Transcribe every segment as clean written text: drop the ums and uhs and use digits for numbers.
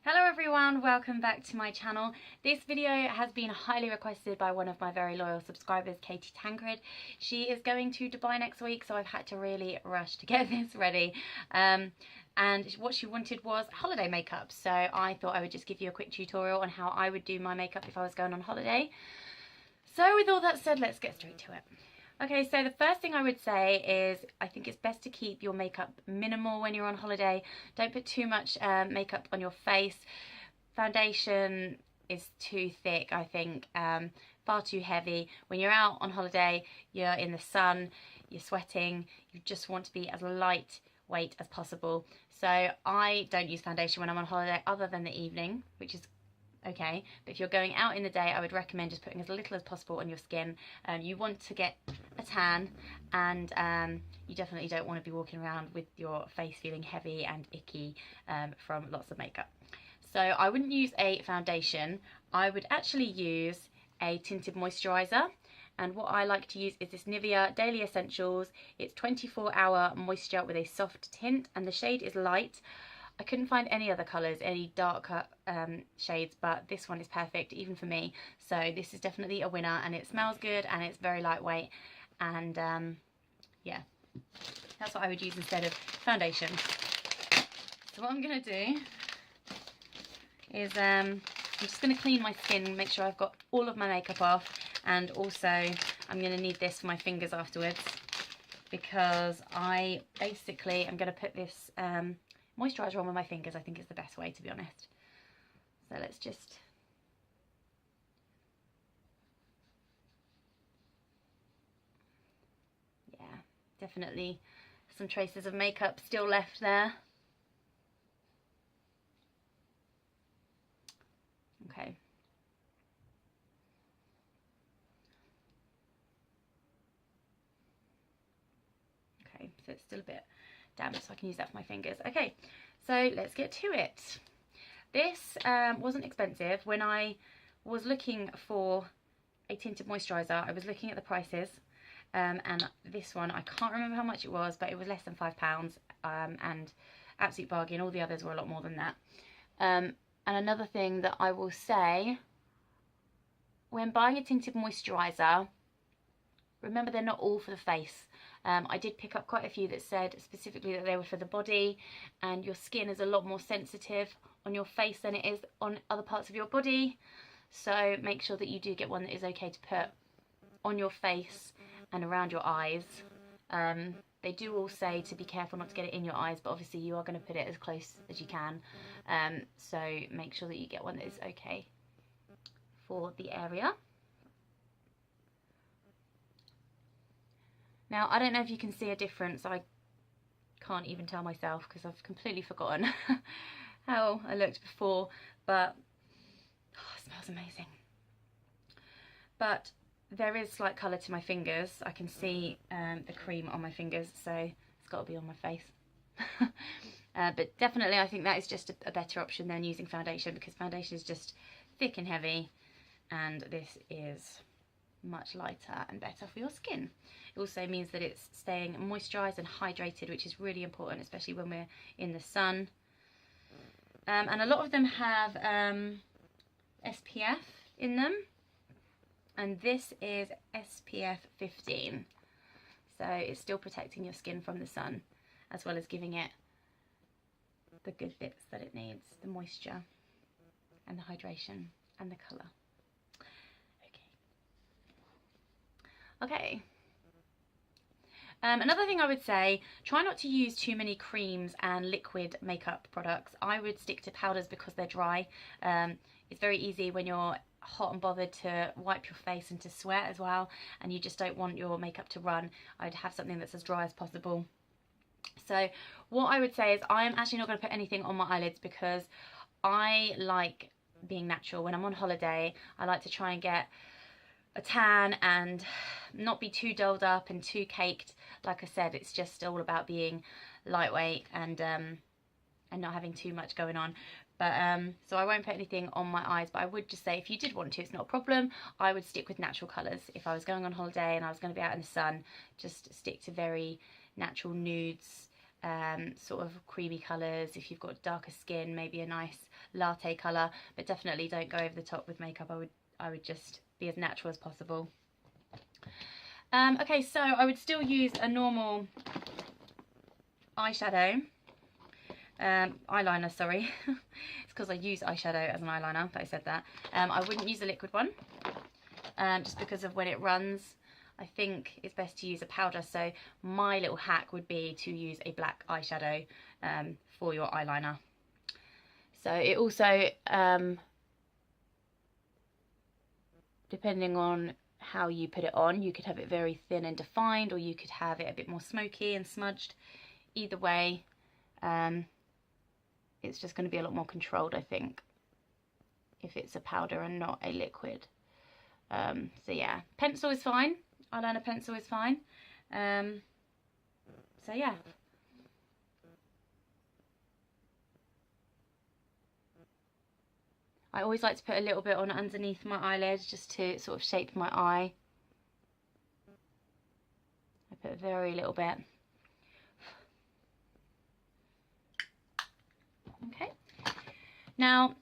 Hello everyone, welcome back to my channel. This video has been highly requested by one of my very loyal subscribers, Katie Tancred. She is going to Dubai next week, so I've had to really rush to get this ready. And what she wanted was holiday makeup, so I thought I would just give you a quick tutorial on how I would do my makeup if I was going on holiday. So with all that said, let's get straight to it. Okay, so the first thing I would say is I think it's best to keep your makeup minimal when you're on holiday. Don't put too much makeup on your face. Foundation is too thick, I think, far too heavy. When you're out on holiday, you're in the sun, you're sweating, you just want to be as lightweight as possible. So I don't use foundation when I'm on holiday other than the evening, which is okay, but if you're going out in the day, I would recommend just putting as little as possible on your skin. You want to get a tan, and you definitely don't want to be walking around with your face feeling heavy and icky from lots of makeup. So I wouldn't use a foundation. I would actually use a tinted moisturizer, and what I like to use is this Nivea Daily Essentials. It's 24-hour moisture with a soft tint, and the shade is light. I couldn't find any other colours, any darker shades, but this one is perfect even for me. So this is definitely a winner, and it smells good and it's very lightweight, and yeah, that's what I would use instead of foundation. So what I'm going to do is I'm just going to clean my skin, make sure I've got all of my makeup off, and also I'm going to need this for my fingers afterwards, because I basically am going to put this moisturiser on with my fingers. I think it's the best way, to be honest. So let's just definitely some traces of makeup still left there. Okay. Okay, so it's still a bit damp, so I can use that for my fingers. Okay, so let's get to it. This wasn't expensive. When I was looking for a tinted moisturiser, I was looking at the prices, and this one, I can't remember how much it was, but it was less than £5, and absolute bargain. All the others were a lot more than that. And another thing that I will say, when buying a tinted moisturiser, remember they're not all for the face. I did pick up quite a few that said specifically that they were for the body, and your skin is a lot more sensitive on your face than it is on other parts of your body. So make sure that you do get one that is okay to put on your face and around your eyes. They do all say to be careful not to get it in your eyes, but obviously you are going to put it as close as you can. So make sure that you get one that is okay for the area. Now, I don't know if you can see a difference. I can't even tell myself because I've completely forgotten how I looked before, but it smells amazing. But there is slight colour to my fingers. I can see the cream on my fingers, so it's got to be on my face. But definitely I think that is just a better option than using foundation, because foundation is just thick and heavy, and this is much lighter and better for your skin. It also means that it's staying moisturised and hydrated, which is really important, especially when we're in the sun. And a lot of them have SPF in them, and this is SPF 15. So it's still protecting your skin from the sun, as well as giving it the good bits that it needs, the moisture and the hydration and the colour. Okay. Another thing I would say, try not to use too many creams and liquid makeup products. I would stick to powders because they're dry. It's very easy when you're hot and bothered to wipe your face and to sweat as well, and you just don't want your makeup to run. I'd have something that's as dry as possible. So what I would say is I am actually not going to put anything on my eyelids, because I like being natural. When I'm on holiday, I like to try and get a tan and not be too dolled up and too caked. Like I said, it's just all about being lightweight and not having too much going on. But so I won't put anything on my eyes, but I would just say if you did want to, it's not a problem. I would stick with natural colours. If I was going on holiday and I was going to be out in the sun, just stick to very natural nudes, sort of creamy colours. If you've got darker skin, maybe a nice latte colour, but definitely don't go over the top with makeup. I would just be as natural as possible. Okay, so I would still use a normal eyeshadow, eyeliner, sorry. It's because I use eyeshadow as an eyeliner that I said that. I wouldn't use a liquid one, just because of when it runs. I think it's best to use a powder, so my little hack would be to use a black eyeshadow for your eyeliner. So it also, depending on how you put it on, you could have it very thin and defined, or you could have it a bit more smoky and smudged. Either way, it's just going to be a lot more controlled, I think, if it's a powder and not a liquid. So yeah, pencil is fine. Eyeliner pencil is fine. So yeah. I always like to put a little bit on underneath my eyelids just to sort of shape my eye. I put a very little bit. Okay. Now,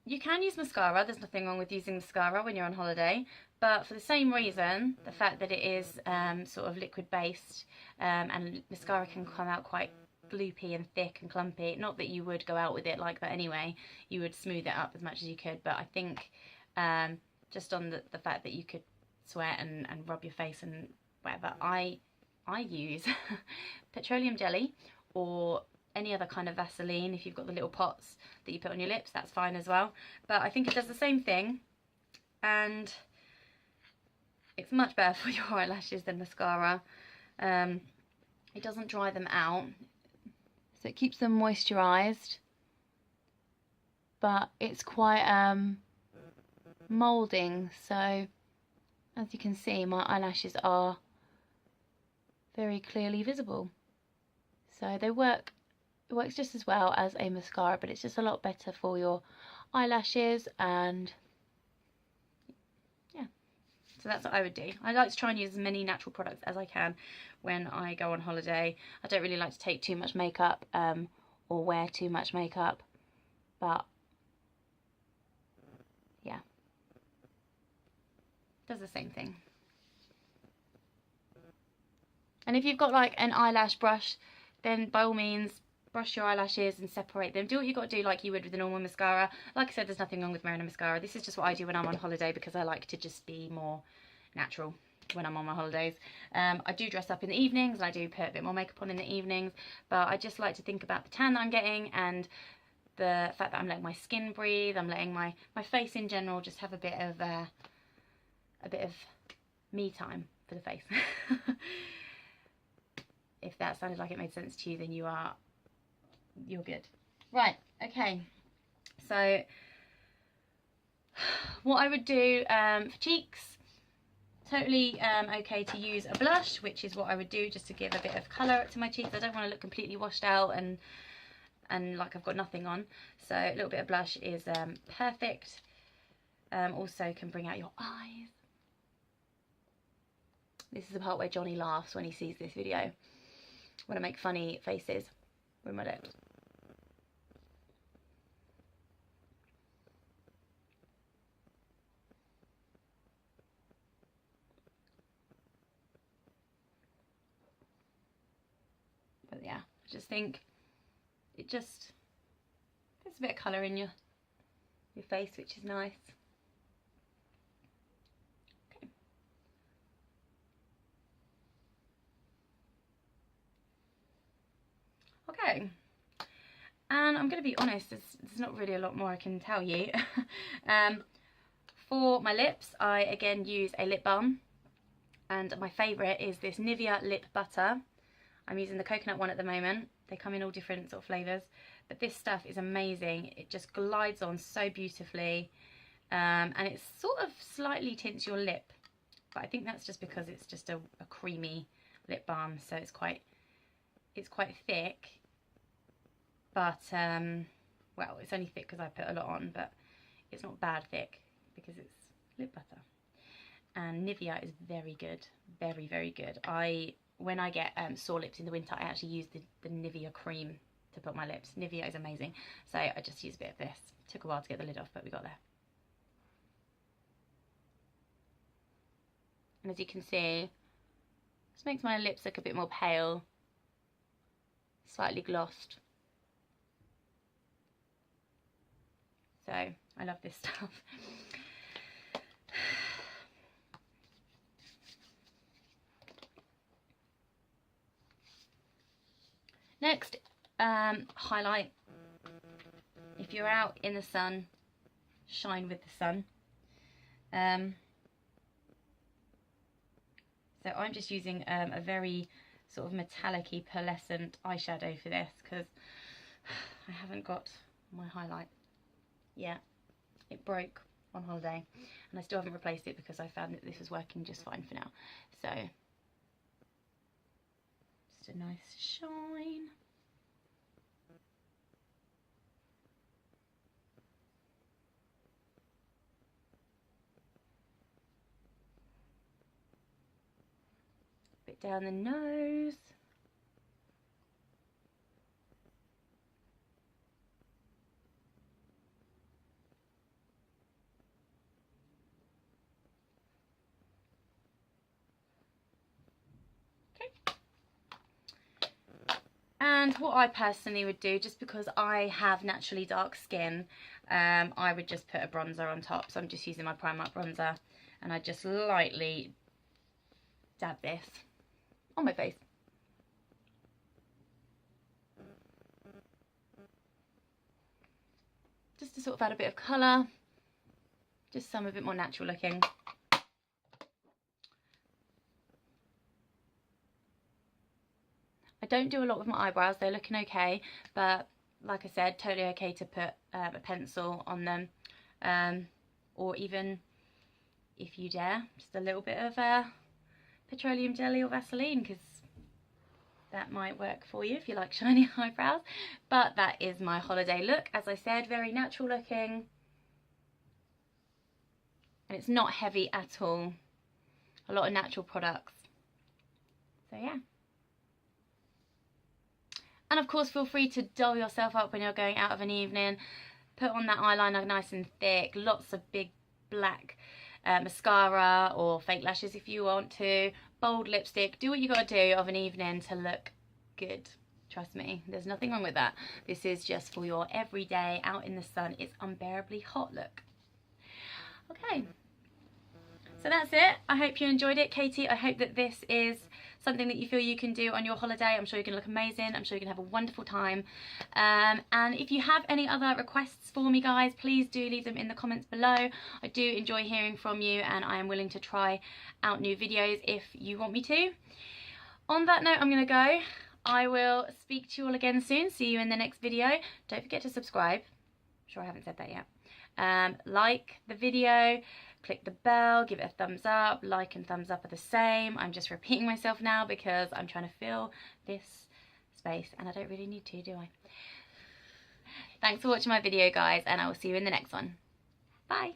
you can use mascara. There's nothing wrong with using mascara when you're on holiday, but for the same reason, the fact that it is sort of liquid based, and mascara can come out quite gloopy and thick and clumpy. Not that you would go out with it like that anyway. You would smooth it up as much as you could, but I think just on the fact that you could sweat and rub your face and whatever, I use petroleum jelly or any other kind of Vaseline. If you've got the little pots that you put on your lips, that's fine as well. But I think it does the same thing, and it's much better for your eyelashes than mascara. It doesn't dry them out, so it keeps them moisturised, but it's quite moulding. So as you can see, my eyelashes are very clearly visible. So they work. It works just as well as a mascara, but it's just a lot better for your eyelashes. And yeah, so that's what I would do. I like to try and use as many natural products as I can when I go on holiday. I don't really like to take too much makeup or wear too much makeup, but yeah, does the same thing. And if you've got like an eyelash brush, then by all means brush your eyelashes and separate them. Do what you got to do like you would with a normal mascara. Like I said, there's nothing wrong with wearing a mascara. This is just what I do when I'm on holiday, because I like to just be more natural when I'm on my holidays. I do dress up in the evenings, and I do put a bit more makeup on in the evenings, but I just like to think about the tan that I'm getting and the fact that I'm letting my skin breathe. I'm letting my face in general just have a bit of me time for the face. If that sounded like it made sense to you, then you're good. Right, okay. So what I would do for cheeks, totally okay to use a blush, which is what I would do just to give a bit of colour to my cheeks. I don't want to look completely washed out and like I've got nothing on. So a little bit of blush is perfect. Also can bring out your eyes. This is the part where Johnny laughs when he sees this video, when I make funny faces with my lips. But yeah, I just think it just puts a bit of colour in your face, which is nice. Okay, and I'm going to be honest, there's not really a lot more I can tell you. For my lips, I again use a lip balm, and my favourite is this Nivea Lip Butter. I'm using the coconut one at the moment. They come in all different sort of flavours, but this stuff is amazing. It just glides on so beautifully, and it sort of slightly tints your lip, but I think that's just because it's just a creamy lip balm, so it's quite thick. But well, it's only thick because I put a lot on, but it's not bad thick because it's lip butter. And Nivea is very good, very, very good. I when I get sore lips in the winter, I actually use the Nivea cream to put my lips. Nivea is amazing. So I just use a bit of this. Took a while to get the lid off, but we got there. And as you can see, this makes my lips look a bit more pale, slightly glossed. So I love this stuff. Next, highlight. If you're out in the sun, shine with the sun. So I'm just using a very sort of metallic-y pearlescent eyeshadow for this because I haven't got my highlight yet. It broke on holiday and I still haven't replaced it because I found that this was working just fine for now. So just a nice shine. Bit down the nose. And what I personally would do, just because I have naturally dark skin, I would just put a bronzer on top. So I'm just using my Primark bronzer and I just lightly dab this on my face. Just to sort of add a bit of colour, just some a bit more natural looking. I don't do a lot with my eyebrows, they're looking okay, but like I said, totally okay to put a pencil on them, or even, if you dare, just a little bit of petroleum jelly or Vaseline, because that might work for you if you like shiny eyebrows. But that is my holiday look. As I said, very natural looking, and it's not heavy at all. A lot of natural products. So yeah. And of course, feel free to doll yourself up when you're going out of an evening. Put on that eyeliner nice and thick, lots of big black mascara or fake lashes if you want to, bold lipstick. Do what you got to do of an evening to look good. Trust me, there's nothing wrong with that. This is just for your everyday out in the sun, it's unbearably hot look. Okay, so that's it. I hope you enjoyed it, Katie. I hope that this is something that you feel you can do on your holiday. I'm sure you're gonna look amazing. I'm sure you're gonna have a wonderful time. And if you have any other requests for me, guys, please do leave them in the comments below. I do enjoy hearing from you and I am willing to try out new videos if you want me to. On that note, I'm gonna go. I will speak to you all again soon. See you in the next video. Don't forget to subscribe. I'm sure I haven't said that yet. Like the video. Click the bell, give it a thumbs up. Like and thumbs up are the same. I'm just repeating myself now because I'm trying to fill this space and I don't really need to, do I? Thanks for watching my video, guys, and I will see you in the next one. Bye.